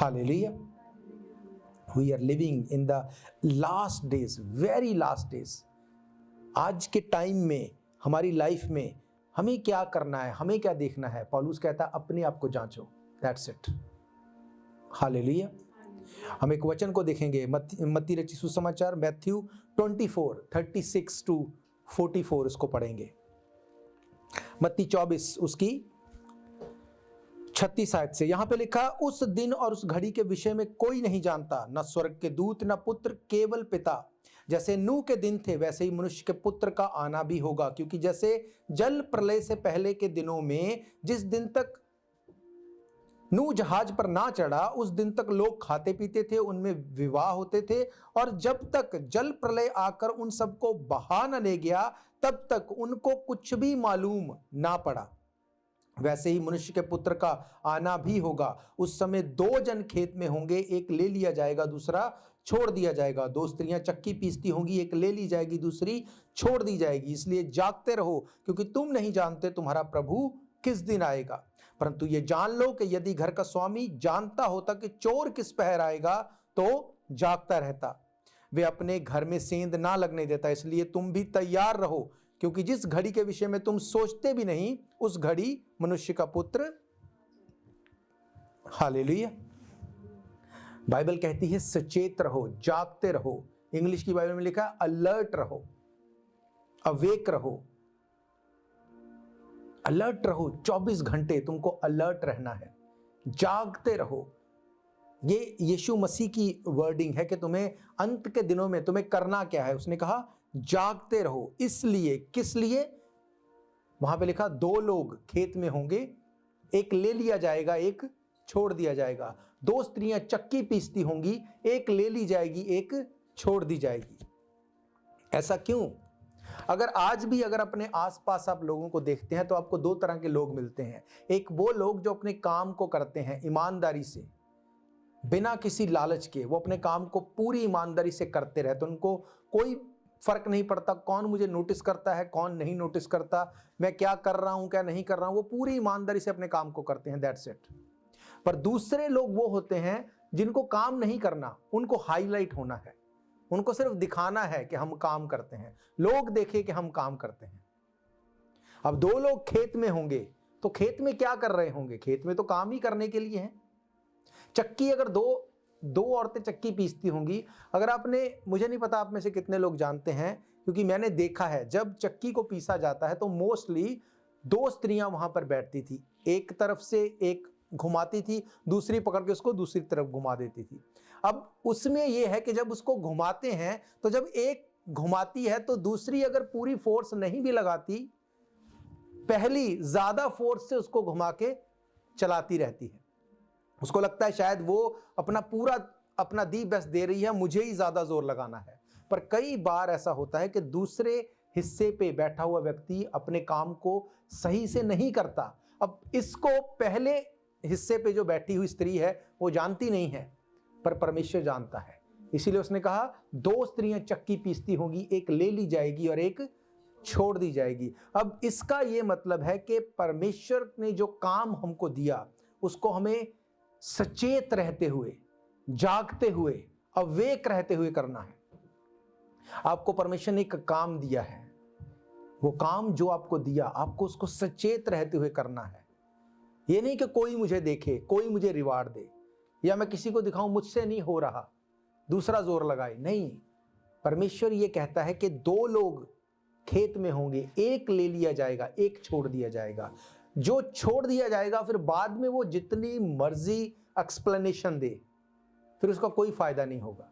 Hallelujah. We are living in the last days, very last days. आज के time में, हमारी लाइफ में हमें क्या करना है, हमें क्या देखना है? पौलुस कहता है अपने आप को जांचो, दैट्स इट। हालेलुया। हम एक वचन को देखेंगे, मत्ती रचित सुसमाचार मैथ्यू 24:36-44 इसको पढ़ेंगे। मत्ती 24 उसकी 36 आयत से यहां पे लिखा, उस दिन और उस घड़ी के विषय में कोई नहीं जानता, न स्वर्ग के दूत न पुत्र, केवल पिता। जैसे नूह के दिन थे वैसे ही मनुष्य के पुत्र का आना भी होगा। क्योंकि जैसे जल प्रलय से पहले के दिनों में जिस दिन तक नूह जहाज पर ना चढ़ा उस दिन तक लोग खाते पीते थे, उनमें विवाह होते थे, और जब तक जल प्रलय आकर उन सबको बहा न ले गया तब तक उनको कुछ भी मालूम ना पड़ा। वैसे ही मनुष्य के पुत्र का आना भी होगा। उस समय दो जन खेत में होंगे, एक ले लिया जाएगा दूसरा छोड़ दिया जाएगा। दो स्त्रियां चक्की पीसती होंगी, एक ले ली जाएगी दूसरी छोड़ दी जाएगी। इसलिए जागते रहो, क्योंकि तुम नहीं जानते तुम्हारा प्रभु किस दिन आएगा। परंतु ये जान लो कि यदि घर का स्वामी जानता होता कि चोर किस पहर आएगा तो जागता रहता, वे अपने घर में सेंध ना लगने देता। इसलिए तुम भी तैयार रहो, क्योंकि जिस घड़ी के विषय में तुम सोचते भी नहीं उस घड़ी मनुष्य का पुत्र। हालेलुया। बाइबल कहती है सचेत रहो, जागते रहो। इंग्लिश की बाइबल में लिखा है अलर्ट रहो, अवेक रहो। अलर्ट रहो, 24 घंटे तुमको अलर्ट रहना है, जागते रहो। ये यीशु मसीह की वर्डिंग है कि तुम्हें अंत के दिनों में तुम्हें करना क्या है। उसने कहा जागते रहो। इसलिए, किस लिए? वहां पे लिखा दो लोग खेत में होंगे, एक ले लिया जाएगा एक छोड़ दिया जाएगा। दो स्त्रियां चक्की पीसती होंगी, एक ले ली जाएगी एक छोड़ दी जाएगी। ऐसा क्यों? अगर आज भी अगर अपने आसपास आप लोगों को देखते हैं तो आपको दो तरह के लोग मिलते हैं। एक वो लोग जो अपने काम को करते हैं ईमानदारी से, बिना किसी लालच के, वो अपने काम को पूरी ईमानदारी से करते रहते। उनको कोई फर्क नहीं पड़ता कौन मुझे नोटिस करता है कौन नहीं नोटिस करता, मैं क्या कर रहा हूं क्या नहीं कर रहा हूं, वो पूरी ईमानदारी से अपने काम को करते हैं, दैट्स इट। पर दूसरे लोग वो होते हैं जिनको काम नहीं करना, उनको हाईलाइट होना है, उनको सिर्फ दिखाना है कि हम काम करते हैं, लोग देखें कि हम काम करते हैं। अब दो लोग खेत में होंगे तो खेत में क्या कर रहे होंगे? खेत में तो काम ही करने के लिए हैं। चक्की अगर दो औरतें चक्की पीसती होंगी, अगर आपने, मुझे नहीं पता आप में से कितने लोग जानते हैं, क्योंकि मैंने देखा है जब चक्की को पीसा जाता है तो मोस्टली दो स्त्रियां वहां पर बैठती थी, एक तरफ से एक घुमाती थी, दूसरी पकड़ के उसको दूसरी तरफ घुमा देती थी। अब उसमें यह है कि जब उसको घुमाते हैं तो जब एक घुमाती है तो दूसरी अगर पूरी फोर्स नहीं भी लगाती, पहली ज्यादा फोर्स से उसको घुमा के चलाती रहती है। उसको लगता है शायद वो अपना दी बेस्ट दे रही है, मुझे ही ज्यादा जोर लगाना है। पर कई बार ऐसा होता है कि दूसरे हिस्से पे बैठा हुआ व्यक्ति अपने काम को सही से नहीं करता। अब इसको पहले हिस्से पे जो बैठी हुई स्त्री है वो जानती नहीं है, पर परमेश्वर जानता है। इसीलिए उसने कहा दो स्त्रियां चक्की पीसती होंगी, एक ले ली जाएगी और एक छोड़ दी जाएगी। अब इसका यह मतलब है कि परमेश्वर ने जो काम हमको दिया उसको हमें सचेत रहते हुए, जागते हुए, अवेक रहते हुए करना है। आपको परमेश्वर ने एक काम दिया है, वो काम जो आपको दिया आपको उसको सचेत रहते हुए करना है। ये नहीं कि कोई मुझे देखे, कोई मुझे रिवार्ड दे, या मैं किसी को दिखाऊं मुझसे नहीं हो रहा दूसरा जोर लगाए। नहीं, परमेश्वर ये कहता है कि दो लोग खेत में होंगे, एक ले लिया जाएगा एक छोड़ दिया जाएगा। जो छोड़ दिया जाएगा फिर बाद में वो जितनी मर्जी एक्सप्लेनेशन दे, फिर उसका कोई फायदा नहीं होगा।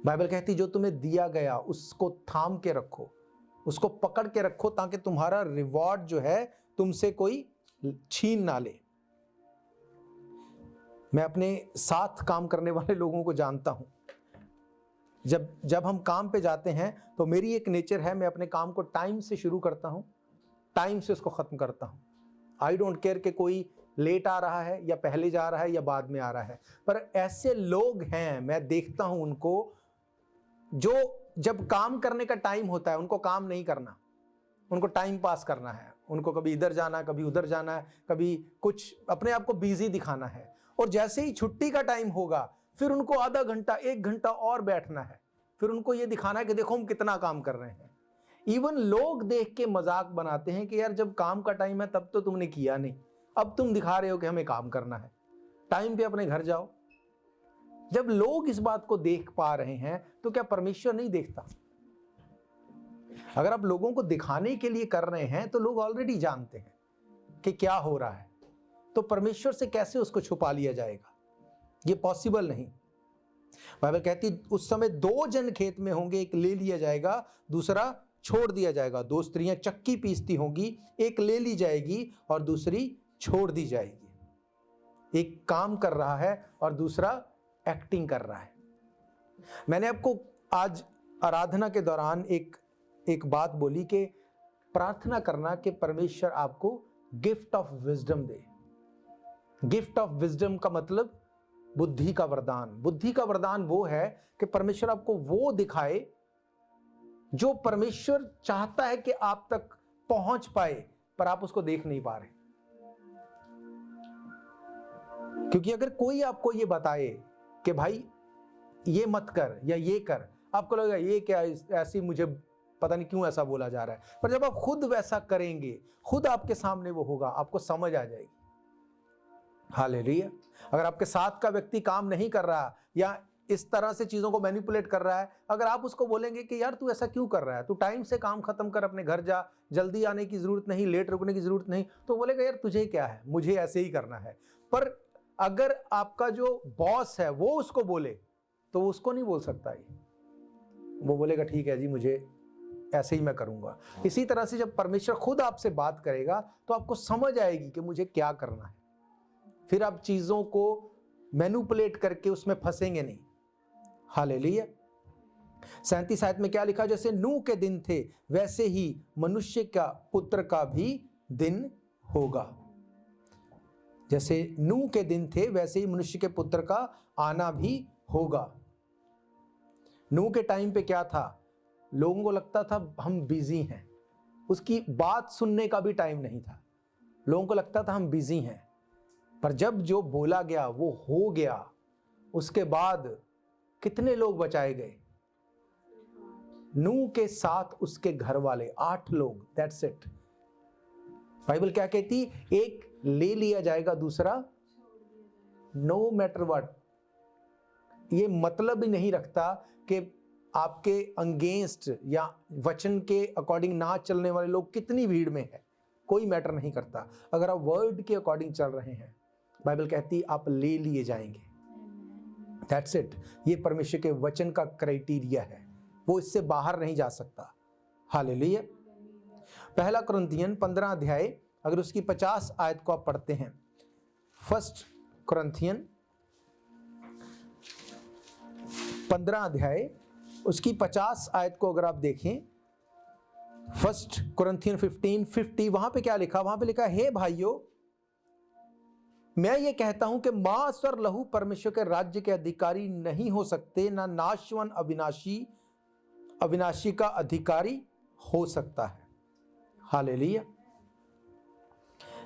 बाइबल कहती जो तुम्हें दिया गया उसको थाम के रखो, उसको पकड़ के रखो, ताकि तुम्हारा रिवॉर्ड जो है तुमसे कोई छीन ना ले। मैं अपने साथ काम करने वाले लोगों को जानता हूं। जब हम काम पे जाते हैं तो मेरी एक नेचर है, मैं अपने काम को टाइम से शुरू करता हूं, टाइम से उसको खत्म करता हूं। आई डोंट केयर कि कोई लेट आ रहा है या पहले जा रहा है या बाद में आ रहा है। पर ऐसे लोग हैं, मैं देखता हूं उनको, जो जब काम करने का टाइम होता है उनको काम नहीं करना, उनको टाइम पास करना है। उनको कभी इधर जाना है, कभी उधर जाना है, कभी कुछ अपने आप को बिजी दिखाना है। और जैसे ही छुट्टी का टाइम होगा फिर उनको आधा घंटा 1 घंटा और बैठना है, फिर उनको ये दिखाना है कि देखो हम कितना काम कर रहे हैं। इवन लोग देख के मजाक बनाते हैं कि यार जब काम का टाइम है तब तो तुमने किया नहीं, अब तुम दिखा रहे हो कि हमें काम करना है, टाइम पे अपने घर जाओ। जब लोग इस बात को देख पा रहे हैं तो क्या परमेश्वर नहीं देखता? अगर आप लोगों को दिखाने के लिए कर रहे हैं तो लोग ऑलरेडी जानते हैं कि क्या हो रहा है, तो परमेश्वर से कैसे उसको छुपा लिया जाएगा? ये पॉसिबल नहीं। बाइबल कहती उस समय 2 जन खेत में होंगे, एक ले लिया जाएगा दूसरा छोड़ दिया जाएगा। 2 स्त्रियां चक्की पीसती होंगी, एक ले ली जाएगी और दूसरी छोड़ दी जाएगी। एक काम कर रहा है और दूसरा एक्टिंग कर रहा है। मैंने आपको आज आराधना के दौरान एक बात बोली कि प्रार्थना करना कि परमेश्वर आपको gift of wisdom they. Gift of wisdom का मतलब बुद्धि का वरदान। बुद्धि का वरदान वो है कि परमेश्वर आपको वो दिखाए जो परमेश्वर चाहता है कि आप तक पहुंच पाए, पर आप उसको देख नहीं पा रहे। क्योंकि अगर कोई आपको ये बताए कि भाई ये मत कर या ये कर, आपको लगेगा ये क्या, ऐसी मुझे पता नहीं क्यों ऐसा बोला जा रहा है। पर जब आप खुद वैसा करेंगे, खुद आपके सामने वो होगा, आपको समझ आ जाएगी। हालेलुया। अगर आपके साथ का व्यक्ति काम नहीं कर रहा या इस तरह से चीजों को मैनिपुलेट कर रहा है, अगर आप उसको बोलेंगे कि यार तू ऐसा क्यों कर रहा है, तू टाइम से काम खत्म कर, अपने घर जा, जल्दी आने की जरूरत नहीं, लेट रुकने की जरूरत नहीं, तो बोलेगा यार तुझे क्या है, मुझे ऐसे ही करना है। पर अगर आपका जो बॉस है वो उसको बोले तो वो उसको नहीं बोल सकता है, वो बोलेगा ठीक है जी मुझे ऐसे ही मैं करूंगा। इसी तरह से जब परमेश्वर खुद आपसे बात करेगा तो आपको समझ आएगी कि मुझे क्या करना है। फिर आप चीजों को मैनिपुलेट करके उसमें फंसेंगे नहीं। हालेलुया। 37 आयत में क्या लिखा, जैसे नूह के दिन थे वैसे ही मनुष्य का पुत्र का भी दिन होगा। जैसे नूह के दिन थे वैसे ही मनुष्य के पुत्र का आना भी होगा। नूह के टाइम पे क्या था, लोगों को लगता था हम बिजी हैं, उसकी बात सुनने का भी टाइम नहीं था, लोगों को लगता था हम बिजी हैं। पर जब जो बोला गया वो हो गया, उसके बाद कितने लोग बचाए गए? नूह के साथ उसके घर वाले 8 लोग, दैट्स इट। बाइबल क्या कहती, एक ले लिया जाएगा दूसरा नो मैटर व्हाट। ये मतलब ही नहीं रखता कि आपके अगेंस्ट या वचन के अकॉर्डिंग ना चलने वाले लोग कितनी भीड़ में है, कोई मैटर नहीं करता। अगर आप वर्ड के अकॉर्डिंग चल रहे हैं, बाइबल कहती आप ले लिए जाएंगे, दैट्स इट। ये परमेश्वर के वचन का क्राइटेरिया है, वो इससे बाहर नहीं जा सकता। हालेलुया। 1 कुरिन्थियन 15 अध्याय, अगर उसकी 50 आयत को आप पढ़ते हैं, 1 कुरिन्थियन 15 अध्याय उसकी 50 आयत को अगर आप देखें, 1 कुरिन्थियन 15:50, वहां पे क्या लिखा, वहां पे लिखा, हे भाइयों मैं ये कहता हूं कि मांस और लहू परमेश्वर के राज्य के अधिकारी नहीं हो सकते, ना नाशवान अविनाशी का अधिकारी हो सकता है। हालेलुया।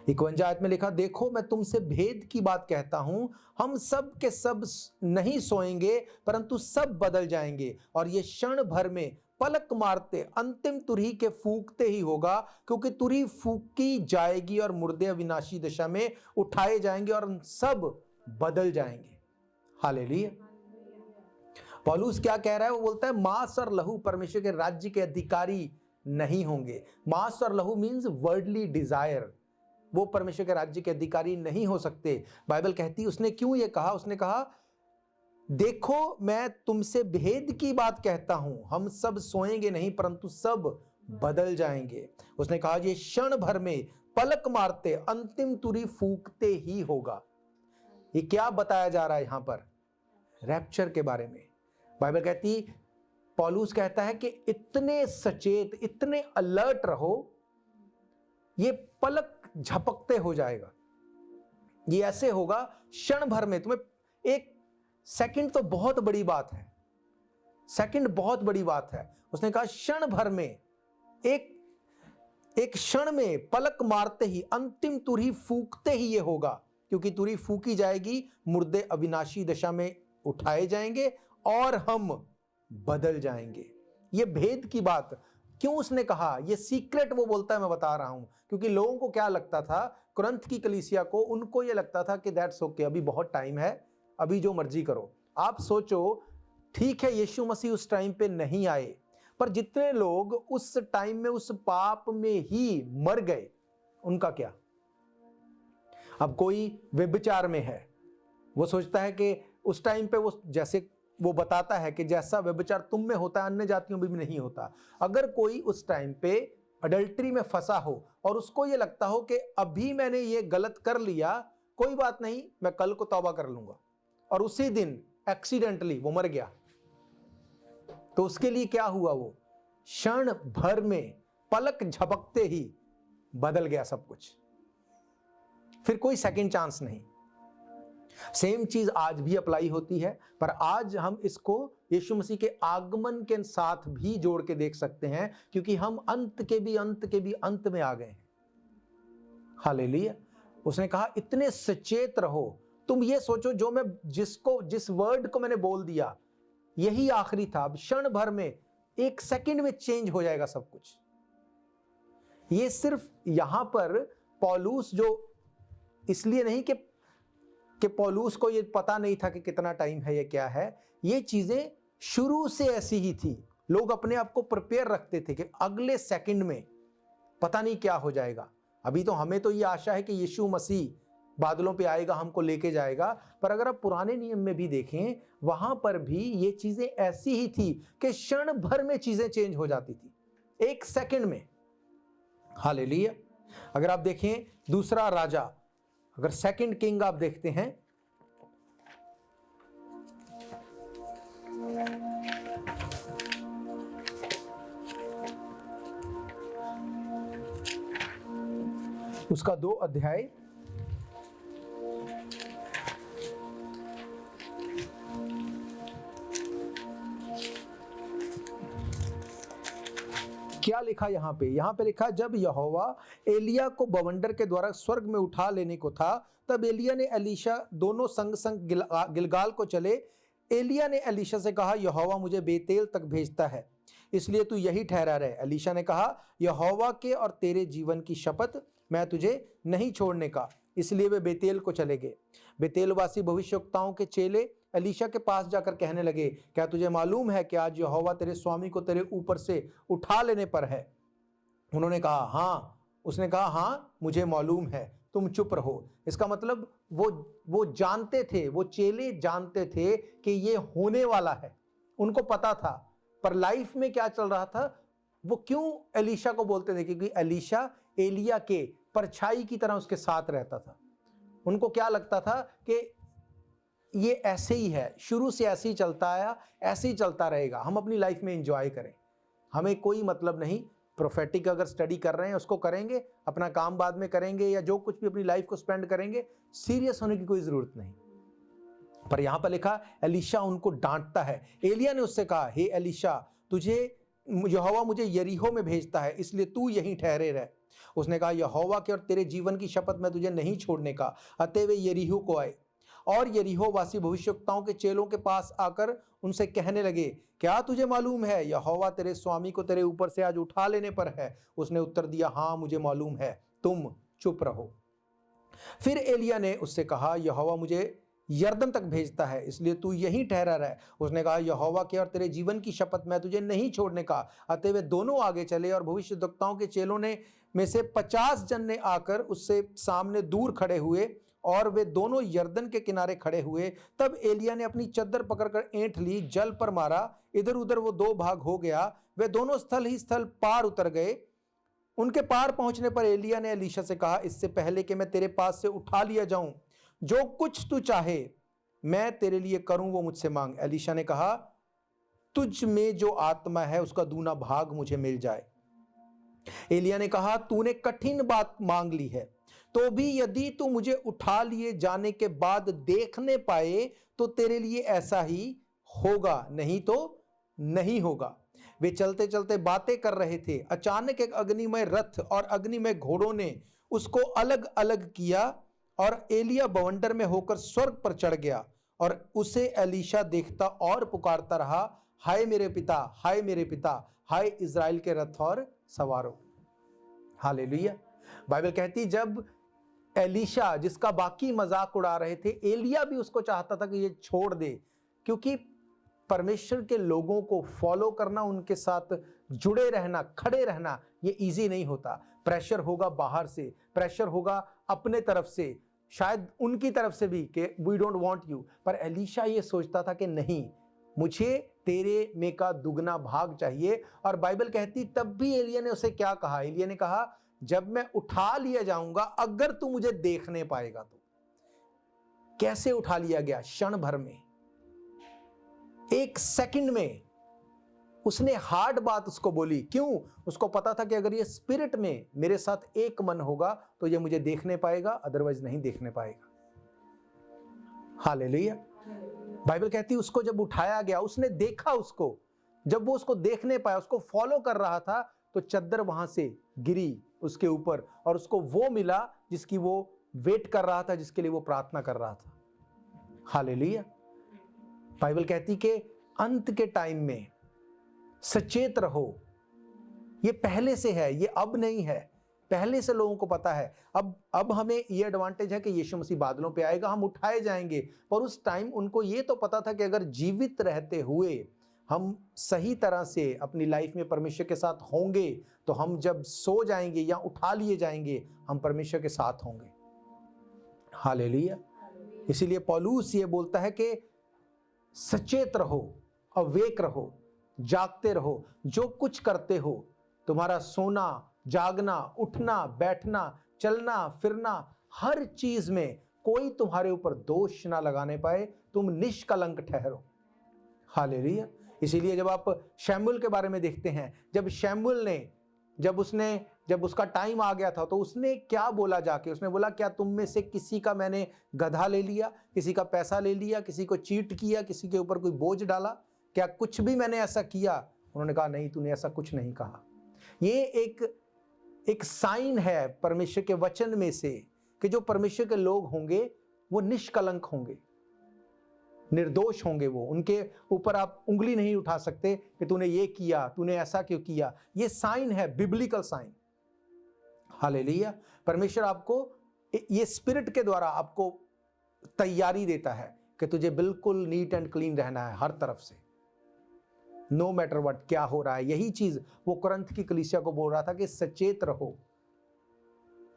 51 आयत में लिखा, देखो मैं तुमसे भेद की बात कहता हूं, हम सब के सब नहीं सोएंगे परंतु सब बदल जाएंगे, और ये क्षण भर में पलक मारते अंतिम तुरही के फूंकते ही होगा, क्योंकि तुरही फूंकी जाएगी और मुर्दे अविनाशी दशा में उठाए जाएंगे और सब बदल जाएंगे। हालेलुया। पौलुस क्या कह रहा है, वो बोलता है मांस और लहू परमेश्वर के राज्य के अधिकारी नहीं होंगे। मांस और लहू मीन्स वर्ल्डली डिजायर, वो परमेश्वर के राज्य के अधिकारी नहीं हो सकते। बाइबल कहती है, उसने क्यों ये कहा, उसने कहा देखो मैं तुमसे भेद की बात कहता हूं, हम सब सोएंगे नहीं परंतु सब बदल जाएंगे। उसने कहा ये क्षण भर में पलक मारते अंतिम तुरही फूंकते ही होगा। ये क्या बताया जा रहा है यहां पर? रैप्चर के बारे में। बाइबल कहती, पौलुस कहता है कि इतने सचेत, इतने अलर्ट रहो, ये पलक झपकते हो जाएगा, ये ऐसे होगा क्षण भर में। तुम्हें एक सेकंड तो बहुत बड़ी बात है, सेकंड बहुत बड़ी बात है। उसने कहा क्षण भर में, एक क्षण में पलक मारते ही अंतिम तुरही फूंकते ही ये होगा। क्योंकि तुरही फूकी जाएगी, मुर्दे अविनाशी दशा में उठाए जाएंगे और हम बदल जाएंगे। ये भेद की बात क्यों उसने कहा, ये सीक्रेट वो बोलता है, मैं बता रहा हूं। क्योंकि लोगों को क्या लगता था, कुरंथ की कलीसिया को, उनको ये लगता था कि दैट्स ओके, अभी बहुत टाइम है, अभी जो मर्जी करो। आप सोचो, ठीक है यीशु मसीह उस टाइम पे नहीं आए, पर जितने लोग उस टाइम में उस पाप में ही मर गए, उनका क्या? अब कोई व्यभिचार में है, वो सोचता है कि उस टाइम पे वो, जैसे वो बताता है कि जैसा व्यभिचार तुम में होता है अन्य जातियों में भी नहीं होता। अगर कोई उस टाइम पे अडल्ट्री में फंसा हो और उसको ये लगता हो कि अभी मैंने ये गलत कर लिया, कोई बात नहीं, मैं कल को तौबा कर लूंगा, और उसी दिन एक्सीडेंटली वो मर गया, तो उसके लिए क्या हुआ? वो क्षण भर में, पलक झपकते ही बदल गया सब कुछ, फिर कोई सेकंड चांस नहीं। सेम चीज आज भी अप्लाई होती है, पर आज हम इसको यीशु मसीह के आगमन के साथ भी जोड़ के देख सकते हैं, क्योंकि हम अंत के भी अंत में आ गए हैं। हालेलुया। उसने कहा इतने सचेत रहो। तुम ये सोचो, जो मैं जिस वर्ड को मैंने बोल दिया यही आखिरी था, अब क्षण भर में, एक सेकंड में चेंज हो जाएगा सब कुछ। ये सिर्फ यहां पर पौलुस, जो इसलिए नहीं कि पौलुस को ये पता नहीं था कि कितना टाइम है, ये क्या है, ये चीजें शुरू से ऐसी ही थी। लोग अपने आप को प्रिपेयर रखते थे कि अगले सेकंड में पता नहीं क्या हो जाएगा। अभी तो हमें तो ये आशा है कि यीशु मसीह बादलों पे आएगा, हमको लेके जाएगा, पर अगर आप पुराने नियम में भी देखें, वहां पर भी ये चीजें ऐसी ही थी कि क्षण भर में चीजें चेंज हो जाती थी, एक सेकंड में। हालेलुया। अगर आप देखें दूसरा राजा, अगर सेकंड किंग आप देखते हैं, उसका 2 अध्याय, क्या लिखा यहां पे लिखा, जब यहोवा एलिया को बवंडर के द्वारा स्वर्ग में उठा लेने को था, तब एलिया ने एलीशा, दोनों संग संग गिलगाल को चले। एलिया ने एलीशा से कहा, यहोवा मुझे बेतेल तक भेजता है, इसलिए तू यही ठहरा रहे। एलीशा ने कहा, यहोवा के और तेरे जीवन की शपथ, मैं तुझे नहीं छोड़ने का। इसलिए वे बेतेल को चले गए। बेतेलवासी भविष्यवक्ताओं के चेले एलीशा के पास जाकर कहने लगे, क्या तुझे मालूम है कि आज यहोवा तेरे स्वामी को तेरे ऊपर से उठा लेने पर है? उन्होंने कहा हाँ। उसने कहा हाँ, मुझे मालूम है, तुम चुप रहो। इसका मतलब वो जानते थे, वो चेले जानते थे कि ये होने वाला है, उनको पता था। पर लाइफ में क्या चल रहा था, वो क्यों एलीशा को बोलते थे? क्योंकि एलीशा एलिया के परछाई की तरह उसके साथ रहता था। उनको क्या लगता था कि ये ऐसे ही है, शुरू से ऐसे ही चलता आया, ऐसे ही चलता रहेगा, हम अपनी लाइफ में एंजॉय करें, हमें कोई मतलब नहीं। प्रोफेटिक अगर स्टडी कर रहे हैं उसको करेंगे, अपना काम बाद में करेंगे, या जो कुछ भी अपनी लाइफ को स्पेंड करेंगे, सीरियस होने की कोई जरूरत नहीं। पर यहां पर लिखा, एलीशा उनको डांटता है। एलिया ने उससे कहा, हे एलीशा, तुझे यहोवा मुझे यरीहो में भेजता है, इसलिए तू यहीं ठहरे रह। उसने कहा, यहोवा के और तेरे जीवन की शपथ, मैं तुझे नहीं छोड़ने का। अतः वे यरीहो को आए, और यरीहो वासी भविष्यवक्ताओं के चेलों के पास आकर उनसे कहने लगे, क्या तुझे मालूम है यहोवा तेरे स्वामी को तेरे ऊपर से आज उठा लेने पर है? उसने उत्तर दिया, हाँ मुझे मालूम है, तुम चुप रहो। फिर एलिया ने उससे कहा, यहोवा मुझे यरदन तक भेजता है, इसलिए तू यहीं ठहरा रह। उसने कहा, यहोवा के और तेरे जीवन की शपथ, मैं तुझे नहीं छोड़ने का। अतः वे दोनों आगे चले, और भविष्यद्वक्ताओं के चेलों ने में से 50 जन ने आकर उससे सामने दूर खड़े हुए, और वे दोनों यरदन के किनारे खड़े हुए। तब एलिया ने अपनी चद्दर पकड़कर ऐंठ ली, जल पर मारा, इधर उधर वो 2 भाग हो गया। वे दोनों स्थल ही स्थल पार उतर गए। उनके पार पहुंचने पर एलिया ने एलीशा से कहा, इससे पहले कि मैं तेरे पास से उठा लिया जाऊं, जो कुछ तू चाहे मैं तेरे लिए करूं, वो मुझसे मांग। एलीशा ने कहा, तुझ में जो आत्मा है उसका दूना भाग मुझे मिल जाए। एलिया ने कहा, तूने कठिन बात मांग ली है, तो भी यदि तू मुझे उठा लिए जाने के बाद देखने पाए तो तेरे लिए ऐसा ही होगा, नहीं तो नहीं होगा। वे चलते चलते बातें कर रहे थे, अचानक एक अग्निमय रथ और अग्निमय घोड़ों ने उसको अलग अलग किया, और एलिया बवंडर में होकर स्वर्ग पर चढ़ गया और उसे एलीशा देखता और पुकारता रहा, हाय मेरे पिता, हाय मेरे पिता, हाय इज़राइल के रथ और सवारों। हालेलुया। बाइबल कहती जब एलीशा, जिसका बाकी मजाक उड़ा रहे थे, एलिया भी उसको चाहता था कि ये छोड़ दे, क्योंकि परमेश्वर के लोगों को फॉलो करना, उनके साथ जुड़े रहना, खड़े रहना, ये इजी नहीं होता। प्रेशर होगा बाहर से, प्रेशर होगा अपने तरफ से, शायद उनकी तरफ से भी कि वी डोंट वांट यू। पर एलीशा ये सोचता था कि नहीं, मुझे तेरे में का दुगना भाग चाहिए। और बाइबल कहती तब भी एलिया ने उसे क्या कहा? एलिया ने कहा, जब मैं उठा लिया जाऊंगा, अगर तू मुझे देखने पाएगा तो। कैसे उठा लिया गया? क्षण भर में, एक सेकंड में उसने हार्ड बात उसको बोली। क्यों? उसको पता था कि अगर ये स्पिरिट में मेरे साथ एक मन होगा तो ये मुझे देखने पाएगा, अदरवाइज नहीं देखने पाएगा। हालेलुया। बाइबल कहती है उसको जब उठाया गया, उसने देखा उसको, जब वो उसको देखने पाया, उसको फॉलो कर रहा था, तो चद्दर वहां से गिरी उसके ऊपर और उसको वो मिला जिसकी वो वेट कर रहा था, जिसके लिए वो प्रार्थना कर रहा था। हालेलुया। बाइबल कहती कि अंत के टाइम में सचेत रहो। ये पहले से है, ये अब नहीं है, पहले से लोगों को पता है। अब हमें ये एडवांटेज है कि यीशु मसीह बादलों पे आएगा, हम उठाए जाएंगे। पर उस टाइम उनको ये तो पता था कि अगर जीवित रहते हुए हम सही तरह से अपनी लाइफ में परमेश्वर के साथ होंगे, तो हम जब सो जाएंगे या उठा लिए जाएंगे, हम परमेश्वर के साथ होंगे। हालेलुया। इसीलिए पौलुस ये बोलता है कि सचेत रहो, अवेक रहो, जागते रहो। जो कुछ करते हो, तुम्हारा सोना, जागना, उठना, बैठना, चलना फिरना, हर चीज में कोई तुम्हारे ऊपर दोष ना लगाने पाए, तुम निष्कलंक ठहरो। हालेलुया। इसीलिए जब आप शमूएल के बारे में देखते हैं, जब शमूएल ने जब उसका टाइम आ गया था, तो उसने क्या बोला जाके? उसने बोला, क्या तुम में से किसी का मैंने गधा ले लिया, किसी का पैसा ले लिया, किसी को चीट किया, किसी के ऊपर कोई बोझ डाला? क्या कुछ भी मैंने ऐसा किया? उन्होंने कहा, नहीं, तूने ऐसा कुछ नहीं कहा। ये एक साइन है परमेश्वर के वचन में से कि जो परमेश्वर के लोग होंगे वो निष्कलंक होंगे, निर्दोष होंगे। वो उनके ऊपर आप उंगली नहीं उठा सकते कि तूने ये किया, तूने ऐसा क्यों किया। ये साइन है, बिब्लिकल साइन। हालेलुया। परमेश्वर आपको ये स्पिरिट के द्वारा आपको तैयारी देता है कि तुझे बिल्कुल नीट एंड क्लीन रहना है हर तरफ से, नो मैटर व्हाट, क्या हो रहा है। यही चीज वो कुरिन्थ की कलीसिया को बोल रहा था कि सचेत रहो,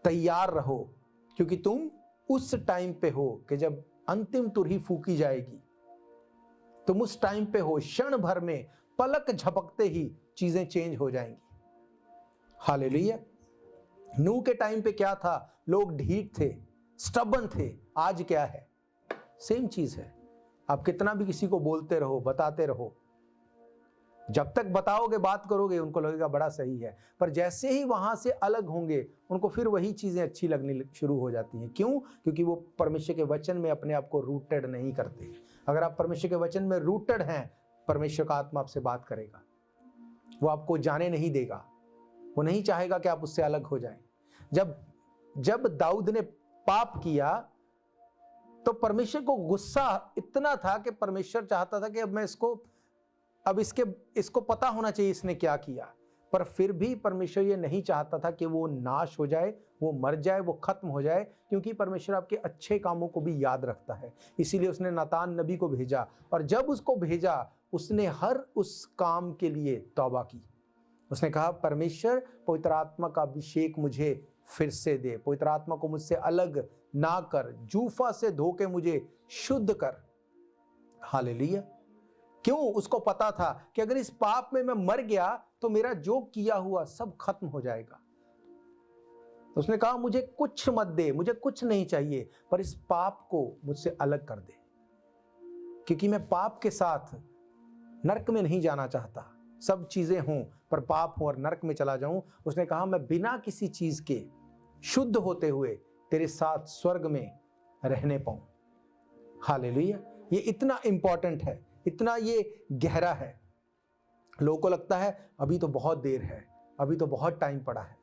तैयार रहो, क्योंकि तुम उस टाइम पे हो कि जब अंतिम तुरही फूकी जाएगी। तुम उस टाइम पे हो, क्षण भर में, पलक झपकते ही चीजें चेंज हो जाएंगी। हालेलुया। नूह के टाइम पे क्या था? लोग ढीठ थे, स्टबन थे। आज क्या है? सेम चीज है। आप कितना भी किसी को बोलते रहो, बताते रहो, जब तक बताओगे, बात करोगे, उनको लगेगा बड़ा सही है। पर जैसे ही वहां से अलग होंगे, उनको फिर वही चीजें अच्छी लगने शुरू हो जाती हैं। क्यों? क्योंकि वो परमेश्वर के वचन में अपने आप को रूटेड नहीं करते। अगर आप परमेश्वर के वचन में रूटेड हैं, परमेश्वर का आत्मा आपसे बात करेगा, वो आपको जाने नहीं देगा, वो नहीं चाहेगा कि आप उससे अलग हो जाएं। जब दाऊद ने पाप किया, तो परमेश्वर को गुस्सा इतना था कि परमेश्वर चाहता था कि अब इसको पता होना चाहिए इसने क्या किया। पर फिर भी परमेश्वर ये नहीं चाहता था कि वो नाश हो जाए, वो मर जाए, वो खत्म हो जाए, क्योंकि परमेश्वर आपके अच्छे कामों को भी याद रखता है। इसीलिए उसने नातान नबी को भेजा, और जब उसको भेजा, उसने हर उस काम के लिए तौबा की। उसने कहा, परमेश्वर, पवित्र आत्मा का अभिषेक मुझे फिर से दे, पवित्र आत्मा को मुझसे अलग ना कर, जूफा से धोके मुझे शुद्ध कर। हालेलुया। क्यों? उसको पता था कि अगर इस पाप में मैं मर गया तो मेरा जो किया हुआ सब खत्म हो जाएगा। उसने कहा, मुझे कुछ मत दे, मुझे कुछ नहीं चाहिए, पर इस पाप को मुझसे अलग कर दे, क्योंकि मैं पाप के साथ नरक में नहीं जाना चाहता। सब चीजें हों पर पाप हो और नरक में चला जाऊं। उसने कहा, मैं बिना किसी चीज के शुद्ध होते हुए तेरे साथ स्वर्ग में रहने पाऊं। हालेलुया। ये इतना इंपॉर्टेंट है, इतना ये गहरा है। लोगों को लगता है अभी तो बहुत देर है, अभी तो बहुत टाइम पड़ा है।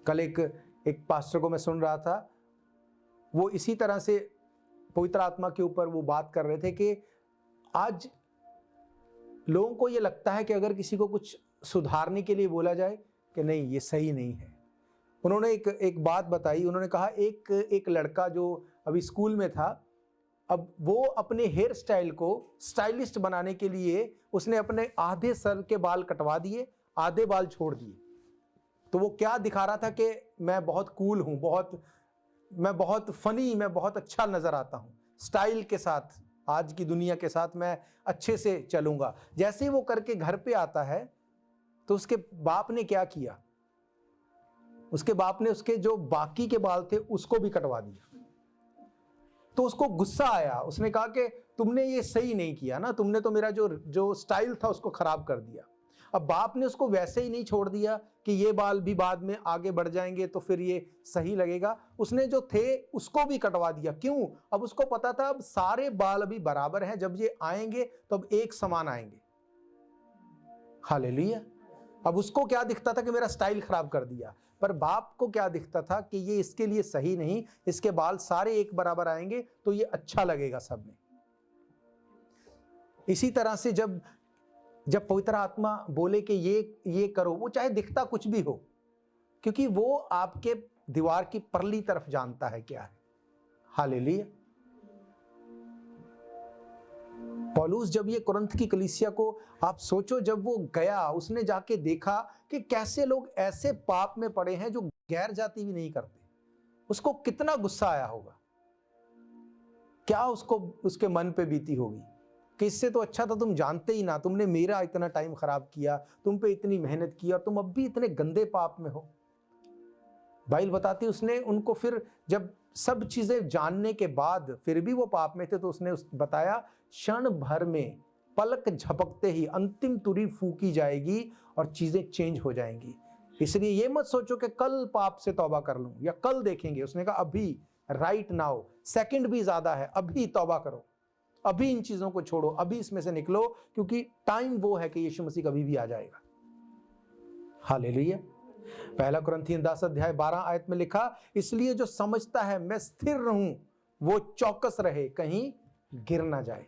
कल एक पास्टर को मैं सुन रहा था, वो इसी तरह से पवित्र आत्मा के ऊपर वो बात कर रहे थे कि आज लोगों को ये लगता है कि अगर किसी को कुछ सुधारने के लिए बोला जाए कि नहीं ये सही नहीं है। उन्होंने एक बात बताई, उन्होंने कहा एक लड़का जो अभी स्कूल में था, अब वो अपने हेयर स्टाइल को स्टाइलिस्ट बनाने के लिए उसने अपने आधे सर के बाल कटवा दिए, आधे बाल छोड़ दिए। तो वो क्या दिखा रहा था कि मैं बहुत कूल हूँ, मैं बहुत फनी, मैं बहुत अच्छा नजर आता हूँ, स्टाइल के साथ, आज की दुनिया के साथ मैं अच्छे से चलूंगा। जैसे ही वो करके घर पे आता है तो उसके बाप ने क्या किया, उसके बाप ने उसके जो बाकी के बाल थे उसको भी कटवा दिया। तो उसको गुस्सा आया, उसने कहा कि तुमने ये सही नहीं किया ना, तुमने तो मेरा जो स्टाइल था उसको खराब कर दिया। अब बाप ने उसको वैसे ही नहीं छोड़ दिया कि ये बाल भी बाद में आगे बढ़ जाएंगे तो फिर ये सही लगेगा, उसने जो थे उसको भी कटवा दिया। क्यों? अब उसको पता था अब सारे बाल अभी बराबर हैं, जब ये आएंगे तो अब एक समान आएंगे। हालेलुया। अब उसको क्या दिखता था कि मेरा स्टाइल खराब कर दिया, पर बाप को क्या दिखता था कि ये इसके लिए सही नहीं, इसके बाल सारे एक बराबर आएंगे तो ये अच्छा लगेगा सब में। इसी तरह से जब पवित्र आत्मा बोले कि ये करो, वो चाहे दिखता कुछ भी हो, क्योंकि वो आपके दीवार की परली तरफ जानता है क्या है। हालेलुया। पौलुस जब ये कुरिन्थ की कलीसिया को, आप सोचो, जब वो गया उसने जाके देखा कि कैसे लोग ऐसे पाप में पड़े हैं जो गैर जाति भी नहीं करते, उसको कितना गुस्सा आया होगा, क्या उसको उसके मन पे बीती होगी कि इससे तो अच्छा था तुम जानते ही ना, तुमने मेरा इतना टाइम खराब किया, तुम पे इतनी मेहनत की और तुम अब भी इतने गंदे पाप में हो। बाइबल बताती उसने उनको फिर जब सब चीजें जानने के बाद फिर भी वो पाप में थे तो उसने बताया क्षण भर में, पलक झपकते ही अंतिम तुरी फूकी जाएगी और चीजें चेंज हो जाएंगी। इसलिए ये मत सोचो कि कल पाप से तौबा कर लूं या कल देखेंगे। उसने कहा अभी, राइट नाउ, सेकंड भी ज्यादा है, अभी तौबा करो, अभी इन चीजों को छोड़ो, अभी इसमें से निकलो, क्योंकि टाइम वो है कि यीशु मसीह कभी भी आ जाएगा। हालेलुया। पहला कुरिन्थियों 10 अध्याय 12 आयत में लिखा, इसलिए जो समझता है मैं स्थिर रहूं वो चौकस रहे, कहीं गिर ना जाए।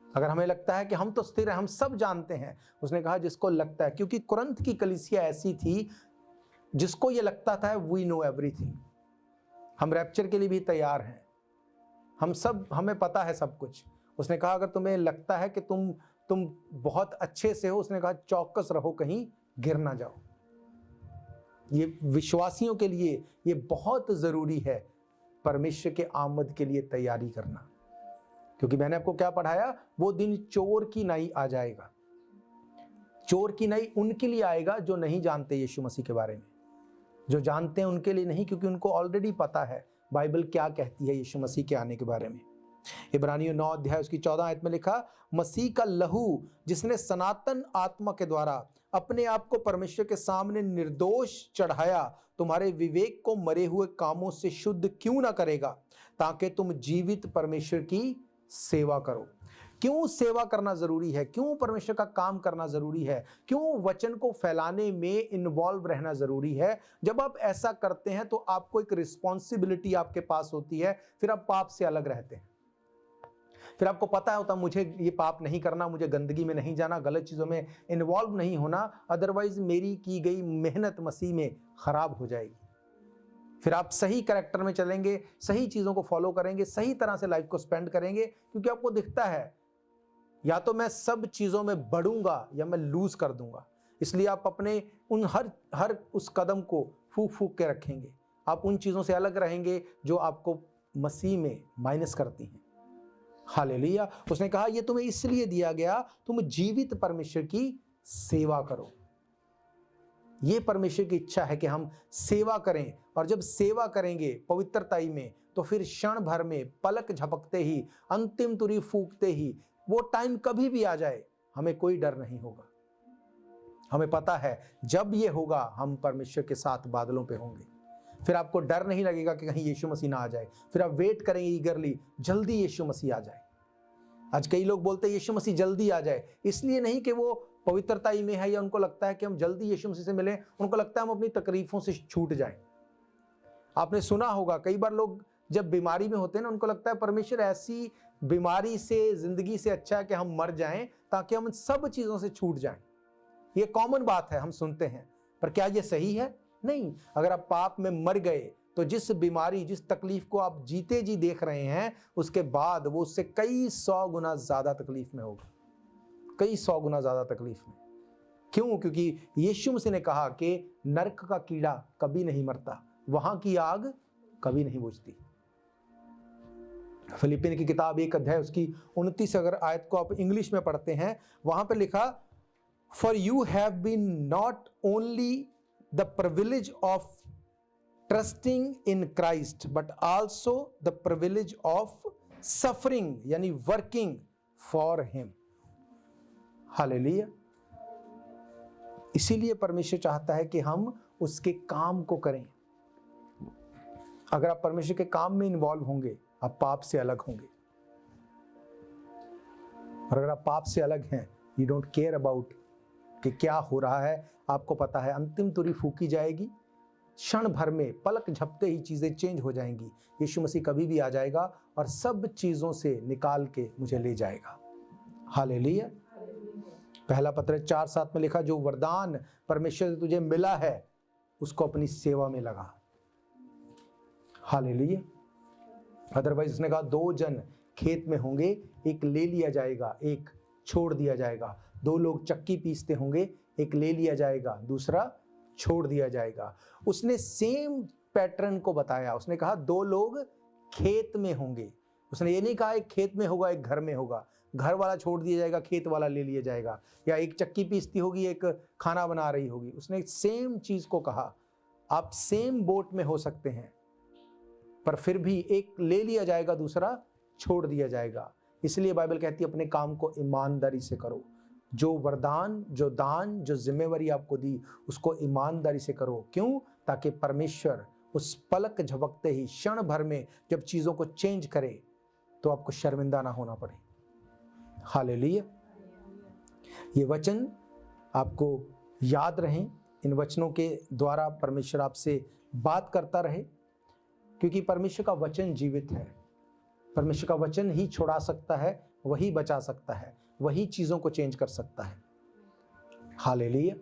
अगर हमें लगता है कि हम तो स्थिर हैं, हम सब जानते हैं, उसने कहा जिसको लगता है, क्योंकि कुरिन्थ की कलीसिया ऐसी थी जिसको ये लगता था वी नो एवरीथिंग, हम रैप्चर के लिए भी तैयार हैं, हम सब, हमें पता है सब कुछ। उसने कहा अगर तुम्हें लगता है कि तुम बहुत अच्छे से हो, उसने कहा चौकस रहो, कहीं गिर ना जाओ। ये विश्वासियों के लिए ये बहुत जरूरी है, परमेश्वर के आमद के लिए तैयारी करना, क्योंकि मैंने आपको क्या पढ़ाया, वो दिन चोर की नाई आ जाएगा। चोर की नाई उनके लिए आएगा जो नहीं जानते यीशु मसीह के बारे में, जो जानते हैं उनके लिए नहीं, क्योंकि उनको ऑलरेडी पता है बाइबल क्या कहती है यीशु मसीह के आने के बारे में। इब्रानियों 9 अध्याय उसकी 14 आयत में लिखा, मसीह का लहू जिसने सनातन आत्मा के द्वारा अपने आप को परमेश्वर के सामने निर्दोष चढ़ाया, तुम्हारे विवेक को मरे हुए कामों से शुद्ध क्यों ना करेगा, ताकि तुम जीवित परमेश्वर की सेवा करो। क्यों सेवा करना जरूरी है, क्यों परमेश्वर का काम करना जरूरी है, क्यों वचन को फैलाने में इन्वॉल्व रहना जरूरी है। जब आप ऐसा करते हैं तो आपको एक रिस्पॉन्सिबिलिटी आपके पास होती है, फिर आप पाप से अलग रहते हैं, फिर आपको पता होता मुझे ये पाप नहीं करना, मुझे गंदगी में नहीं जाना, गलत चीजों में इन्वॉल्व नहीं होना, अदरवाइज मेरी की गई मेहनत मसीह में खराब हो जाएगी। फिर आप सही कैरेक्टर में चलेंगे, सही चीजों को फॉलो करेंगे, सही तरह से लाइफ को स्पेंड करेंगे, क्योंकि आपको दिखता है या तो मैं सब चीजों में बढ़ूंगा या मैं लूज कर दूंगा। इसलिए आप अपने उन हर उस कदम को फूक फूक के रखेंगे, आप उन चीजों से अलग रहेंगे जो आपको मसीह में माइनस करती हैं। हालेलुया। उसने कहा ये तुम्हें इसलिए दिया गया, तुम जीवित परमेश्वर की सेवा करो। ये परमेश्वर की इच्छा है कि हम सेवा करें, और जब सेवा करेंगे पवित्रताई में, तो फिर क्षण भर में, पलक झपकते ही, अंतिम तुरी फूकते ही, वो टाइम कभी भी आ जाए, हमें कोई डर नहीं होगा। हमें पता है जब ये होगा हम परमेश्वर के साथ बादलों पे होंगे, फिर आपको डर नहीं लगेगा कि कहीं यीशु मसीह ना आ जाए, फिर आप वेट करेंगे ईगरली, जल्दी यीशु मसीह आ जाए। आज कई लोग बोलते हैं यीशु मसीह जल्दी आ जाए, इसलिए नहीं कि वो पवित्रताई में है या उनको लगता है कि हम जल्दी यीशु मसीह से मिलें, उनको लगता है हम अपनी तकलीफों से छूट जाएं। आपने सुना होगा कई बार लोग जब बीमारी में होते हैं ना, उनको लगता है परमेश्वर ऐसी बीमारी से, जिंदगी से अच्छा है कि हम मर जाएं ताकि हम सब चीजों से छूट जाएं। ये कॉमन बात है, हम सुनते हैं, पर क्या ये सही है? नहीं। अगर आप पाप में मर गए तो जिस बीमारी, जिस तकलीफ को आप जीते जी देख रहे हैं, उसके बाद वो उससे कई 100 गुना ज्यादा तकलीफ में होगा, कई 100 गुना ज्यादा तकलीफ में। क्यों? क्योंकि यीशु मसीह ने कहा कि नरक का कीड़ा कभी नहीं मरता, वहां की आग कभी नहीं बुझती। फिलिपिन की किताब 1 अध्याय उसकी 29 अगर आयत को आप इंग्लिश में पढ़ते हैं, वहां पर लिखा, for you have been not only the privilege of trusting in Christ but also the privilege of suffering, यानी वर्किंग फॉर हिम। हालेलुया। इसीलिए परमेश्वर चाहता है कि हम उसके काम को करें। अगर आप परमेश्वर के काम में इन्वॉल्व होंगे, आप पाप से अलग होंगे। और अगर आप पाप से अलग हैं, यू डोंट केयर अबाउट कि क्या हो रहा है, आपको पता है अंतिम तुरी फूकी जाएगी, क्षण भर में, पलक झपते ही चीजें चेंज हो जाएंगी। यीशु मसीह कभी भी आ जाएगा और सब चीजों से निकाल के मुझे ले जाएगा। हालेलुया। पहला पत्र 4:7 में लिखा, जो वरदान परमेश्वर से तुझे मिला है उसको अपनी सेवा में लगा। हालेलुया। अदरवाइज उसने कहा 2 जन खेत में होंगे, एक ले लिया जाएगा, एक छोड़ दिया जाएगा। 2 लोग चक्की पीसते होंगे, एक ले लिया जाएगा, दूसरा छोड़ दिया जाएगा। उसने सेम पैटर्न को बताया। उसने कहा 2 लोग खेत में होंगे। उसने ये नहीं कहा एक खेत में होगा, एक घर में होगा, घर वाला छोड़ दिया जाएगा, खेत वाला ले लिया जाएगा, या एक चक्की पीसती होगी, एक खाना बना रही होगी। उसने सेम चीज को कहा। आप सेम बोट में हो सकते हैं, पर फिर भी एक ले लिया जाएगा, दूसरा छोड़ दिया जाएगा। इसलिए बाइबल कहती है अपने काम को ईमानदारी से करो। जो वरदान, जो दान, जो जिम्मेवारी आपको दी, उसको ईमानदारी से करो। क्यों? ताकि परमेश्वर उस पलक झपकते ही, क्षण भर में जब चीजों को चेंज करे, तो आपको शर्मिंदा ना होना पड़े। हालेलुया। ये वचन आपको याद रहें, इन वचनों के द्वारा परमेश्वर आपसे बात करता रहे, क्योंकि परमेश्वर का वचन जीवित है। परमेश्वर का वचन ही छुड़ा सकता है, वही बचा सकता है, वही चीजों को चेंज कर सकता है। हालेलुया।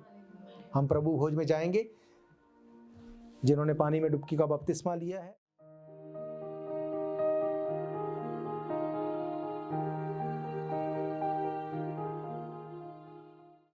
हम प्रभु भोज में जाएंगे। जिन्होंने पानी में डुबकी का बपतिस्मा लिया है,